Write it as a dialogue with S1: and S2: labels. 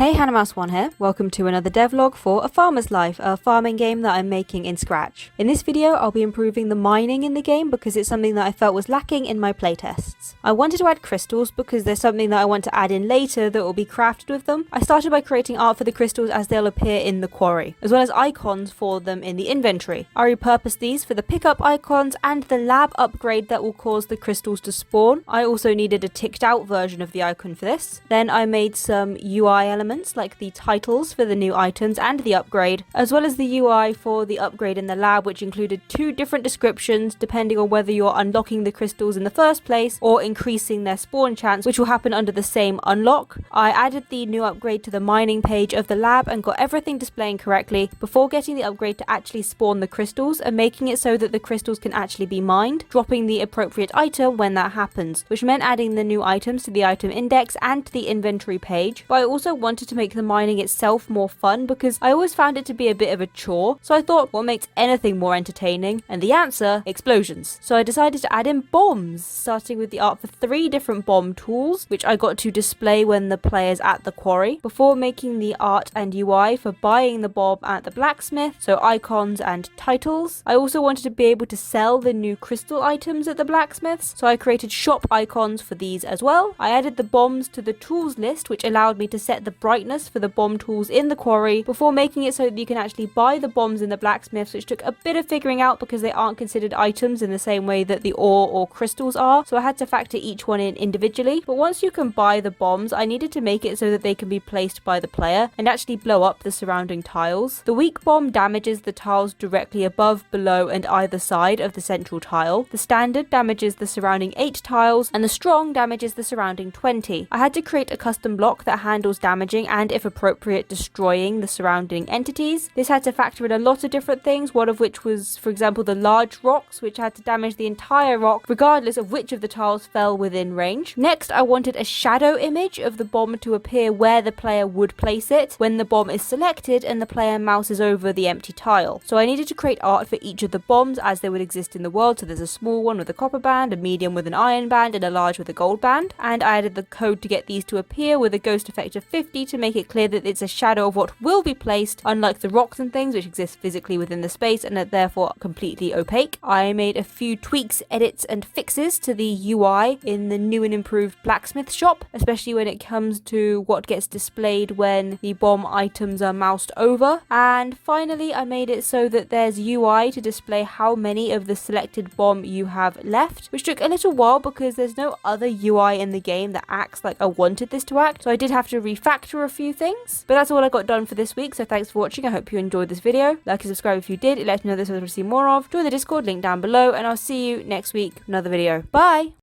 S1: Hey, HannahMouse1 here. Welcome to another devlog for A Farmer's Life, a farming game that I'm making in Scratch. In this video, I'll be improving the mining in the game because it's something that I felt was lacking in my playtests. I wanted to add crystals because there's something that I want to add in later that will be crafted with them. I started by creating art for the crystals as they'll appear in the quarry, as well as icons for them in the inventory. I repurposed these for the pickup icons and the lab upgrade that will cause the crystals to spawn. I also needed a ticked out version of the icon for this. Then I made some UI elements like the titles for the new items and the upgrade, as well as the UI for the upgrade in the lab, which included two different descriptions depending on whether you're unlocking the crystals in the first place or increasing their spawn chance, which will happen under the same unlock. I added the new upgrade to the mining page of the lab and got everything displaying correctly before getting the upgrade to actually spawn the crystals and making it so that the crystals can actually be mined, dropping the appropriate item when that happens, which meant adding the new items to the item index and to the inventory page. But I also wanted to make the mining itself more fun because I always found it to be a bit of a chore, so I thought, what makes anything more entertaining? And the answer, explosions. So I decided to add in bombs, starting with the art for 3 different bomb tools, which I got to display when the player's at the quarry, before making the art and UI for buying the bomb at the blacksmith, so icons and titles. I also wanted to be able to sell the new crystal items at the blacksmiths, so I created shop icons for these as well. I added the bombs to the tools list, which allowed me to set the brightness for the bomb tools in the quarry before making it so that you can actually buy the bombs in the blacksmiths, which took a bit of figuring out because they aren't considered items in the same way that the ore or crystals are, so I had to factor each one in individually. But once you can buy the bombs, I needed to make it so that they can be placed by the player and actually blow up the surrounding tiles. The weak bomb damages the tiles directly above, below and either side of the central tile. The standard damages the surrounding 8 tiles and the strong damages the surrounding 20. I had to create a custom block that handles damaging and, if appropriate, destroying the surrounding entities. This had to factor in a lot of different things, one of which was, for example, the large rocks, which had to damage the entire rock regardless of which of the tiles fell within range. Next, I wanted a shadow image of the bomb to appear where the player would place it when the bomb is selected and the player mouses over the empty tile. So I needed to create art for each of the bombs as they would exist in the world. So there's a small one with a copper band, a medium with an iron band, and a large with a gold band. And I added the code to get these to appear with a ghost effect of 50 to make it clear that it's a shadow of what will be placed, unlike the rocks and things which exist physically within the space and are therefore completely opaque. I made a few tweaks, edits and fixes to the UI in the new and improved blacksmith shop, especially when it comes to what gets displayed when the bomb items are moused over. And finally, I made it so that there's UI to display how many of the selected bomb you have left, which took a little while because there's no other UI in the game that acts like I wanted this to act, so I did have to refactor a few things. But that's all I got done for this week, so thanks for watching. I hope you enjoyed this video. Like and subscribe if you did. It lets me know this is what I want to see more of. Join the Discord, link down below, and I'll see you next week with another video. Bye!